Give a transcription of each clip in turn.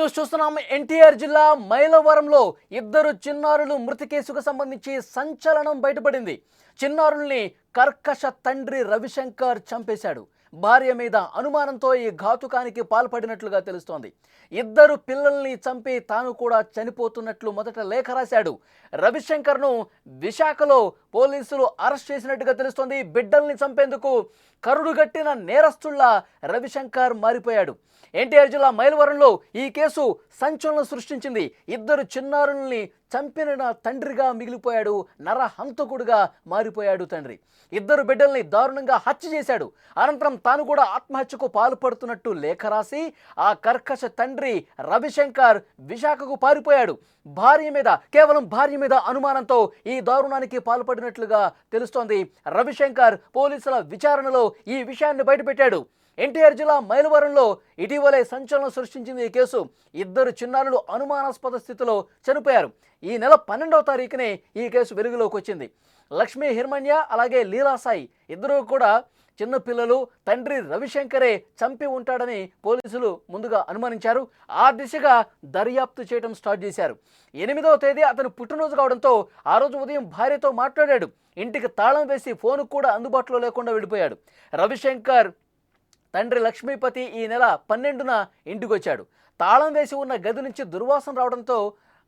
News చూస్తున్నాం. ఎన్టీఆర్ జిల్లా మైలవరంలో ఇద్దరు చిన్నారులు మృతి కేసుకు సంబంధించి సంచలనం బయటపడింది. చిన్నారుల్ని కర్కశ తండ్రి రవిశంకర్ చంపేశాడు. భార్య మీద అనుమానంతో ఈ ఘాతుకానికి పాల్పడినట్లుగా తెలుస్తోంది. ఇద్దరు పిల్లల్ని చంపి తాను కూడా చనిపోతున్నట్లు మొదట లేఖ రాశాడు. రవిశంకర్ను విశాఖలో పోలీసులు అరెస్ట్ చేసినట్టుగా తెలుస్తోంది. బిడ్డల్ని చంపేందుకు కరుడుగట్టిన నేరస్తుల్లా రవిశంకర్ మారిపోయాడు. ఎన్టీఆర్ జిల్లా మైలవరంలో ఈ కేసు సంచలనం సృష్టించింది. ఇద్దరు చిన్నారుల్ని చంపిన తండ్రిగా మిగిలిపోయాడు. నరహంతకుడుగా మారిపోయాడు తండ్రి. ఇద్దరు బిడ్డల్ని దారుణంగా హత్య చేశాడు. అనంతరం తాను కూడా ఆత్మహత్యకు పాల్పడుతున్నట్టు లేఖ రాసి ఆ కర్కశ తండ్రి రవిశంకర్ విశాఖకు పారిపోయాడు. కేవలం భార్య మీద అనుమానంతో ఈ దారుణానికి పాల్పడినట్లుగా తెలుస్తోంది. రవిశంకర్ పోలీసుల విచారణలో ఈ విషయాన్ని బయటపెట్టాడు. ఎన్టీఆర్ జిల్లా మైలవరంలో ఇటీవలే సంచలనం సృష్టించింది ఈ కేసు. ఇద్దరు చిన్నారులు అనుమానాస్పద స్థితిలో చనిపోయారు. ఈ నెల 12వ తారీఖునే ఈ కేసు వెలుగులోకి వచ్చింది. లక్ష్మీ హిర్మణ్య అలాగే లీలాసాయి ఇద్దరు కూడా చిన్న పిల్లలు. తండ్రి రవిశంకరే చంపి ఉంటాడని పోలీసులు ముందుగా అనుమానించారు. ఆ దిశగా దర్యాప్తు చేయడం స్టార్ట్ చేశారు. 8వ తేదీ అతను పుట్టినరోజు కావడంతో ఆ రోజు ఉదయం భార్యతో మాట్లాడాడు. ఇంటికి తాళం వేసి ఫోన్ కూడా అందుబాటులో లేకుండా వెళ్ళిపోయాడు. రవిశంకర్ తండ్రి లక్ష్మీపతి ఈ నెల 12న ఇంటికి వచ్చాడు. తాళం వేసి ఉన్న గది నుంచి దుర్వాసన రావడంతో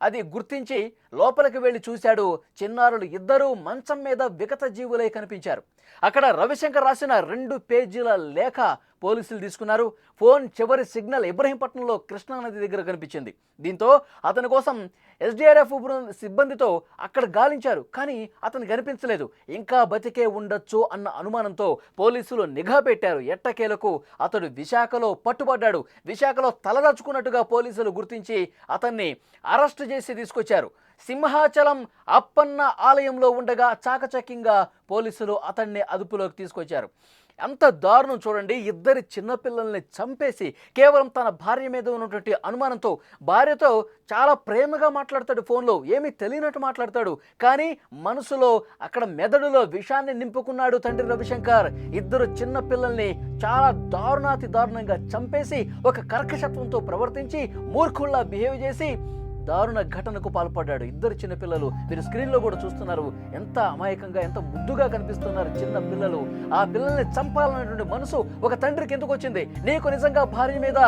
అది గుర్తించి లోపలికి వెళ్ళి చూశాడు. చిన్నారులు ఇద్దరూ మంచం మీద విగత జీవులై కనిపించారు. అక్కడ రవిశంకర్ రాసిన 2 పేజీల లేఖ పోలీసులు తీసుకున్నారు. ఫోన్ చివరి సిగ్నల్ ఇబ్రహీంపట్నంలో కృష్ణానది దగ్గర కనిపించింది. దీంతో అతని కోసం ఎస్డీఆర్ఎఫ్ సిబ్బందితో అక్కడ గాలించారు. కానీ అతను కనిపించలేదు. ఇంకా బతికే ఉండొచ్చు అన్న అనుమానంతో పోలీసులు నిఘా పెట్టారు. ఎట్టకేలకు అతడు విశాఖలో పట్టుబడ్డాడు. విశాఖలో తలదాచుకున్నట్టుగా పోలీసులు గుర్తించి అతన్ని అరెస్టు చేసి తీసుకొచ్చారు. సింహాచలం అప్పన్న ఆలయంలో ఉండగా చాకచక్యంగా పోలీసులు అతన్ని అదుపులోకి తీసుకొచ్చారు. అంత దారుణం చూడండి. ఇద్దరి చిన్నపిల్లల్ని చంపేసి కేవలం తన భార్య మీద ఉన్నటువంటి అనుమానంతో భార్యతో చాలా ప్రేమగా మాట్లాడతాడు. ఫోన్లో ఏమీ తెలియనట్టు మాట్లాడతాడు. కానీ మనసులో అక్కడ మెదడులో విషాన్ని నింపుకున్నాడు తండ్రి రవిశంకర్. ఇద్దరు చిన్న పిల్లల్ని చాలా దారుణాతి దారుణంగా చంపేసి ఒక కర్కశత్వంతో ప్రవర్తించి మూర్ఖుల్లా బిహేవ్ చేసి దారుణ ఘటనకు పాల్పడ్డాడు. ఇద్దరు చిన్నపిల్లలు మీరు స్క్రీన్లో కూడా చూస్తున్నారు. ఎంత అమాయకంగా ఎంత ముద్దుగా కనిపిస్తున్నారు చిన్న పిల్లలు. ఆ పిల్లల్ని చంపాలన్నటువంటి మనసు ఒక తండ్రికి ఎందుకు వచ్చింది? నీకు నిజంగా భార్య మీద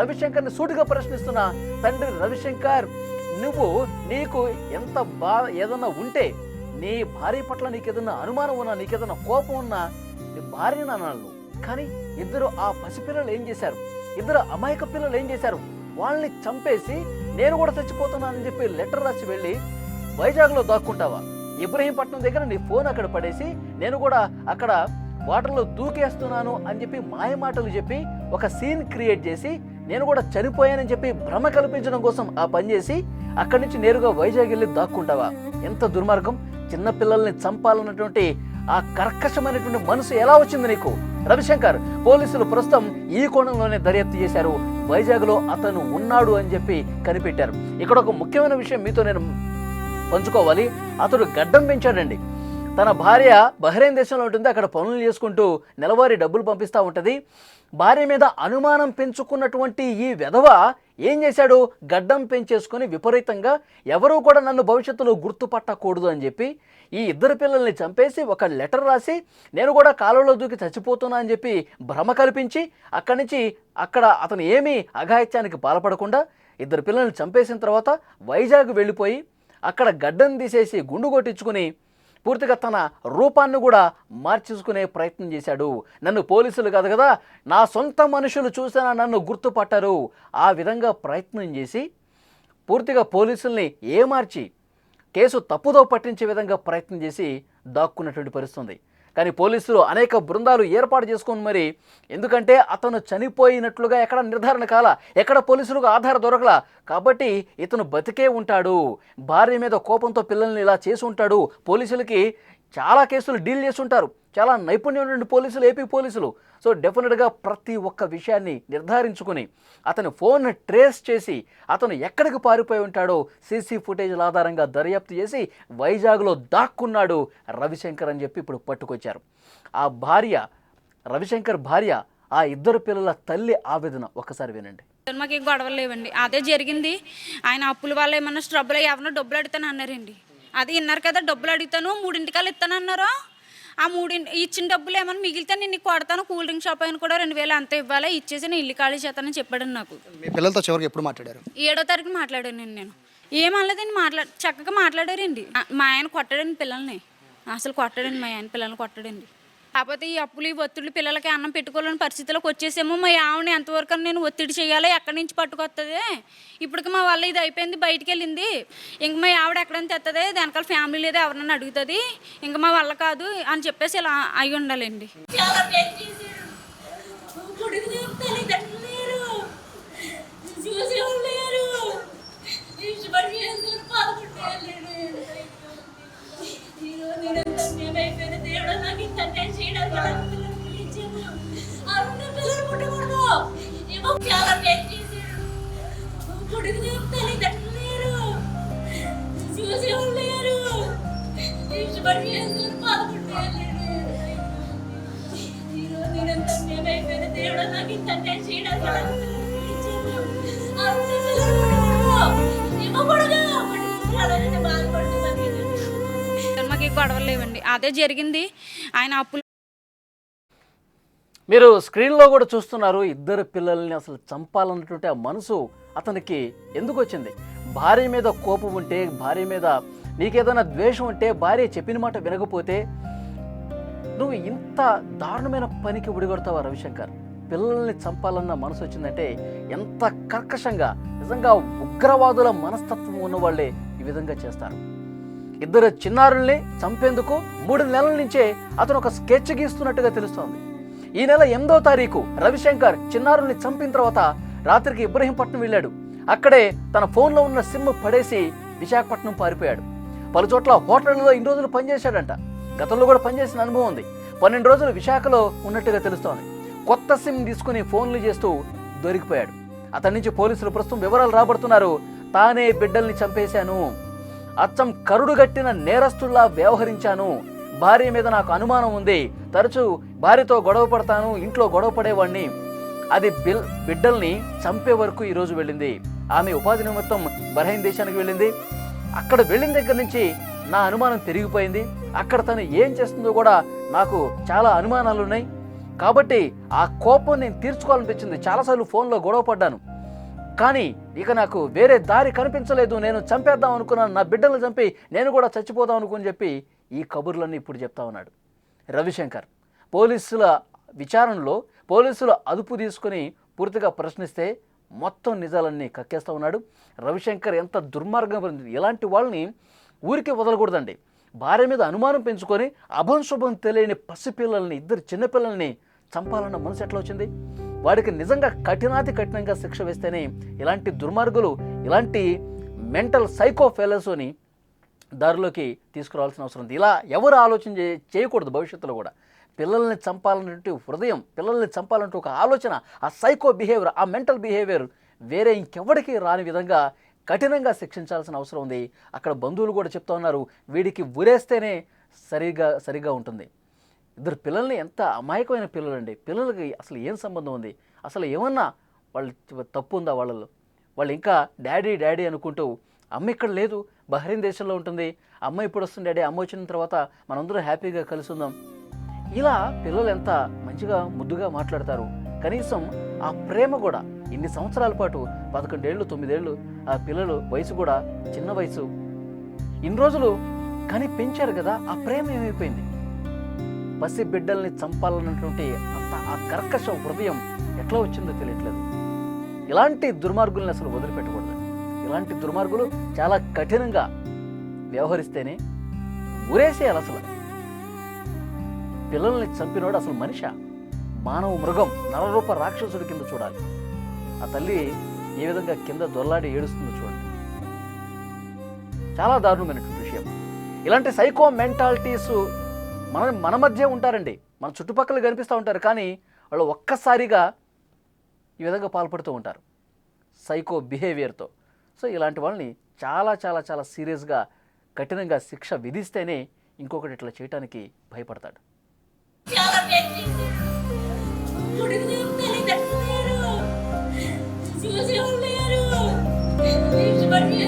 రవిశంకర్ని సూటిగా ప్రశ్నిస్తున్నా తండ్రి రవిశంకర్, నీకు ఎంత ఏదన్నా ఉంటే నీ భార్య పట్ల నీకేదన్నా అనుమానం ఉన్నా నీకేదన్నా కోపం ఉన్నా నీ భార్యను అనాలి. కానీ ఇద్దరు ఆ పసిపిల్లలు ఏం చేశారు? ఇద్దరు అమాయక పిల్లలు ఏం చేశారు? వాళ్ళని చంపేసి నేను కూడా చచ్చిపోతున్నానని చెప్పి లెటర్ రాసి వెళ్ళి వైజాగ్లో దాక్కుంటావా? ఇబ్రహీంపట్నం దగ్గర నీ ఫోన్ అక్కడ పడేసి నేను కూడా అక్కడ వాటర్లో దూకేస్తున్నాను అని చెప్పి మాయమాటలు చెప్పి ఒక సీన్ క్రియేట్ చేసి నేను కూడా చనిపోయానని చెప్పి భ్రమ కల్పించడం కోసం ఆ పని చేసి అక్కడి నుంచి నేరుగా వైజాగ్ వెళ్ళి దాక్కుంటావా? ఎంత దుర్మార్గం! చిన్నపిల్లల్ని చంపాలన్నటువంటి ఆ కర్కశమైనటువంటి మనసు ఎలా వచ్చింది నీకు రవిశంకర్? పోలీసులు ప్రస్తుతం ఈ కోణంలోనే దర్యాప్తు చేశారు. వైజాగ్లో అతను ఉన్నాడు అని చెప్పి కనిపెట్టారు. ఇక్కడ ఒక ముఖ్యమైన విషయం మీతో నేను పంచుకోవాలి. అతడు గడ్డం పెంచాడండి. తన భార్య బహ్రెయిన్ దేశంలో ఉంటుంది. అక్కడ పనులు చేసుకుంటూ నెలవారీ డబ్బులు పంపిస్తూ ఉంటుంది. భార్య మీద అనుమానం పెంచుకున్నటువంటి ఈ వెధవ ఏం చేశాడు? గడ్డం పెంచేసుకొని విపరీతంగా ఎవరూ కూడా నన్ను భవిష్యత్తులో గుర్తుపట్టకూడదు అని చెప్పి ఈ ఇద్దరు పిల్లల్ని చంపేసి ఒక లెటర్ రాసి నేను కూడా కాలువలో దూకి చచ్చిపోతున్నా అని చెప్పి భ్రమ కల్పించి అక్కడి నుంచి అతను ఏమీ అఘాయిత్యానికి పాల్పడకుండా ఇద్దరు పిల్లల్ని చంపేసిన తర్వాత వైజాగ్ వెళ్ళిపోయి అక్కడ గడ్డం తీసేసి గుండు కొట్టించుకుని పూర్తిగా తన రూపాన్ని కూడా మార్చేసుకునే ప్రయత్నం చేశాడు. నన్ను పోలీసులు కాదు కదా, నా సొంత మనుషులు చూసినా నన్ను గుర్తుపట్టరు. ఆ విధంగా ప్రయత్నం చేసి పూర్తిగా పోలీసుల్ని ఏమార్చి కేసు తప్పుదో పట్టించే విధంగా ప్రయత్నం చేసి దాక్కున్నటువంటి పరిస్థితుంది. కానీ పోలీసులు అనేక బృందాలు ఏర్పాటు చేసుకుని మరి, ఎందుకంటే అతను చనిపోయినట్లుగా ఎక్కడ నిర్ధారణ కాల, ఎక్కడ పోలీసులకు ఆధారం దొరకలా. కాబట్టి ఇతను బతికే ఉంటాడు, భార్య మీద కోపంతో పిల్లల్ని ఇలా చేసి ఉంటాడు. పోలీసులకి చాలా కేసులు డీల్ చేసి ఉంటారు. చాలా నైపుణ్యం పోలీసులు, ఏపీ పోలీసులు. సో డెఫినెట్గా ప్రతి ఒక్క విషయాన్ని నిర్ధారించుకుని అతని ఫోన్ ట్రేస్ చేసి అతను ఎక్కడికి పారిపోయి ఉంటాడో సీసీ ఫుటేజ్ల ఆధారంగా దర్యాప్తు చేసి వైజాగ్లో దాక్కున్నాడు రవిశంకర్ అని చెప్పి ఇప్పుడు పట్టుకొచ్చారు. ఆ భార్య, రవిశంకర్ భార్య, ఆ ఇద్దరు పిల్లల తల్లి ఆవేదన ఒక్కసారి వినండి. మాకు ఏం గొడవలు లేవండి. అదే జరిగింది. ఆయన అప్పుల వల్ల ఏమన్నా స్ట్రబుల్ ఎవరన్నా డబ్బులు అడుగుతాను అన్నారండి. అది విన్నారు కదా, డబ్బులు అడుగుతాను 3 ఇస్తాను అన్నారు. ఆ 3 ఇచ్చిన డబ్బులు ఏమన్నా మిగిలితే నేను కొడతాను, కూల్ డ్రింక్ షాప్ అయినా కూడా 2000 అంత ఇవ్వాలి, ఇచ్చేసి నేను ఇల్లు ఖాళీ చేస్తానని చెప్పాడు నాకు. మీ పిల్లలతో చివరికి ఎప్పుడు మాట్లాడారు? 7వ తారీఖు మాట్లాడానండి నేను. ఏమనలేదండి, చక్కగా మాట్లాడారండి. మా ఆయన కొట్టాడండి పిల్లల్ని, అసలు కొట్టాడండి, మా ఆయన పిల్లల్ని కొట్టాడండి. కాకపోతే ఈ అప్పులు ఈ ఒత్తిడి పిల్లలకి అన్నం పెట్టుకోలేని పరిస్థితిలోకి వచ్చేసాము. మా ఆవిడని ఎంతవరకు నేను ఒత్తిడి చేయాలి, ఎక్కడి నుంచి పట్టుకొస్తుంది, ఇప్పటికి మా వల్ల ఇది అయిపోయింది, బయటికి వెళ్ళింది, ఇంక మా ఆవిడ ఎక్కడైనా తెస్తుంది, వెనకాల ఫ్యామిలీ లేదా ఎవరన్నా అడుగుతుంది, ఇంక మా వల్ల కాదు అని చెప్పేసి ఇలా అయి ఉండాలండి. మాకు ఏ గొడవలు లేవండి. అదే జరిగింది. ఆయన అప్పులు మీరు స్క్రీన్లో కూడా చూస్తున్నారు. ఇద్దరు పిల్లల్ని అసలు చంపాలన్నటువంటి ఆ మనసు అతనికి ఎందుకు వచ్చింది? భార్య మీద కోపం ఉంటే, భార్య మీద నీకేదైనా ద్వేషం ఉంటే, భార్య చెప్పిన మాట వినకపోతే నువ్వు ఇంత దారుణమైన పనికి ఒడిగొడతావా రవిశంకర్? పిల్లల్ని చంపాలన్న మనసు వచ్చిందంటే ఎంత కర్కశంగా, నిజంగా ఉగ్రవాదుల మనస్తత్వం ఉన్నవాళ్ళే ఈ విధంగా చేస్తారు. ఇద్దరు చిన్నారుల్ని చంపేందుకు 3 నెలల నుంచే అతను ఒక స్కెచ్ గీస్తున్నట్టుగా తెలుస్తోంది. ఈ నెల 8వ తారీఖు రవిశంకర్ చిన్నారుల్ని చంపిన తర్వాత రాత్రికి ఇబ్రహీంపట్నం వెళ్ళాడు. అక్కడే తన ఫోన్లో ఉన్న సిమ్ పడేసి విశాఖపట్నం పారిపోయాడు. పలుచోట్ల హోటళ్లలో ఇన్ని రోజులు పనిచేశాడంట. గతంలో కూడా పనిచేసిన అనుభవం ఉంది. 12 రోజులు విశాఖలో ఉన్నట్టుగా తెలుస్తోంది. కొత్త సిమ్ తీసుకుని ఫోన్లు చేస్తూ దొరికిపోయాడు. అతని నుంచి పోలీసులు ప్రస్తుతం వివరాలు రాబడుతున్నారు. తానే బిడ్డల్ని చంపేశాను, అచ్చం కరుడుగట్టిన నేరస్తుల్లా వ్యవహరించాను, భార్య మీద నాకు అనుమానం ఉంది, తరచూ భార్యతో గొడవ పడతాను, ఇంట్లో గొడవ పడేవాడిని, అది బిడ్డల్ని చంపే వరకు ఈరోజు వెళ్ళింది. ఆమె ఉపాధి నిమిత్తం బహ్రెయిన్ దేశానికి వెళ్ళింది. అక్కడ వెళ్ళిన దగ్గర నుంచి నా అనుమానం పెరిగిపోయింది. అక్కడ తను ఏం చేస్తుందో కూడా నాకు చాలా అనుమానాలు ఉన్నాయి. కాబట్టి ఆ కోపం నేను తీర్చుకోవాలనిపించింది. చాలాసార్లు ఫోన్లో గొడవ పడ్డాను, కానీ ఇక నాకు వేరే దారి కనిపించలేదు. నేను చంపేద్దాం అనుకున్నాను, నా బిడ్డలను చంపి నేను కూడా చచ్చిపోదాం అనుకుని చెప్పి ఈ కబుర్లన్నీ ఇప్పుడు చెప్తా ఉన్నాడు రవిశంకర్. పోలీసుల విచారణలో పోలీసులు అదుపు తీసుకుని పూర్తిగా ప్రశ్నిస్తే మొత్తం నిజాలన్నీ కక్కేస్తూ ఉన్నాడు రవిశంకర్. ఎంత దుర్మార్గం! ఇలాంటి వాళ్ళని ఊరికే వదలకూడదండి. భార్య మీద అనుమానం పెంచుకొని అభంశుభం తెలియని పసిపిల్లల్ని, ఇద్దరు చిన్నపిల్లల్ని చంపాలన్న మనసు ఎట్లా వచ్చింది? వాడికి నిజంగా కఠినాతి కఠినంగా శిక్ష వేస్తేనే ఇలాంటి దుర్మార్గులు, ఇలాంటి మెంటల్ సైకో ఫెలోస్ని దారిలోకి తీసుకురావాల్సిన అవసరం ఉంది. ఇలా ఎవరు ఆలోచన చేయకూడదు భవిష్యత్తులో కూడా. పిల్లల్ని చంపాలన్నట్టు హృదయం, పిల్లల్ని చంపాలంటూ ఒక ఆలోచన, ఆ సైకో బిహేవియర్, ఆ మెంటల్ బిహేవియర్ వేరే ఇంకెవరికి రాని విధంగా కఠినంగా శిక్షించాల్సిన అవసరం ఉంది. అక్కడ బంధువులు కూడా చెప్తా ఉన్నారు, వీడికి ఉరేస్తేనే సరిగా ఉంటుంది. ఇద్దరు పిల్లల్ని, ఎంత అమాయకమైన పిల్లలండి. పిల్లలకి అసలు ఏం సంబంధం ఉంది? అసలు ఏమన్నా వాళ్ళు తప్పు ఉందా వాళ్ళలో? వాళ్ళు ఇంకా డాడీ డాడీ అనుకుంటూ, అమ్మ ఇక్కడ లేదు, బహ్రెయిన్ దేశంలో ఉంటుంది, అమ్మ ఇప్పుడు వస్తుంది డాడీ, అమ్మ వచ్చిన తర్వాత మనందరూ హ్యాపీగా కలిసి ఉందాం. ఇలా పిల్లలు ఎంత మంచిగా ముద్దుగా మాట్లాడతారు. కనీసం ఆ ప్రేమ కూడా ఇన్ని సంవత్సరాల పాటు 11 ఏళ్ళు 9 ఏళ్ళు ఆ పిల్లలు వయసు కూడా చిన్న వయసు, ఇన్ని రోజులు కానీ పెంచారు కదా, ఆ ప్రేమ ఏమైపోయింది? పసి బిడ్డల్ని చంపాలన్నటువంటి అంత ఆ కర్కశ హృదయం ఎట్లా వచ్చిందో తెలియట్లేదు. ఇలాంటి దుర్మార్గుల్ని అసలు వదిలిపెట్టకూడదు. ఇలాంటి దుర్మార్గులు చాలా కఠినంగా వ్యవహరిస్తేనే ఉరేసేయాలి. అసలు పిల్లల్ని చంపినోడు అసలు మనిషా, మానవ మృగం, నరరూప రాక్షసుడి కింద చూడాలి. ఆ తల్లి ఏ విధంగా కింద దొర్లాడి ఏడుస్తుందో చూడండి. చాలా దారుణమైనటువంటి విషయం. ఇలాంటి సైకో మెంటాలిటీస్ మన మధ్య ఉంటారండి, మన చుట్టుపక్కల కనిపిస్తూ ఉంటారు, కానీ వాళ్ళు ఒక్కసారిగా ఈ విధంగా పాల్పడుతూ ఉంటారు సైకో బిహేవియర్తో. సో ఇలాంటి వాళ్ళని చాలా చాలా చాలా సీరియస్గా కఠినంగా శిక్ష విధిస్తేనే ఇంకొకటి ఇట్లా చేయడానికి భయపడతాడు. చాలా లేరు. ఇష్టపడి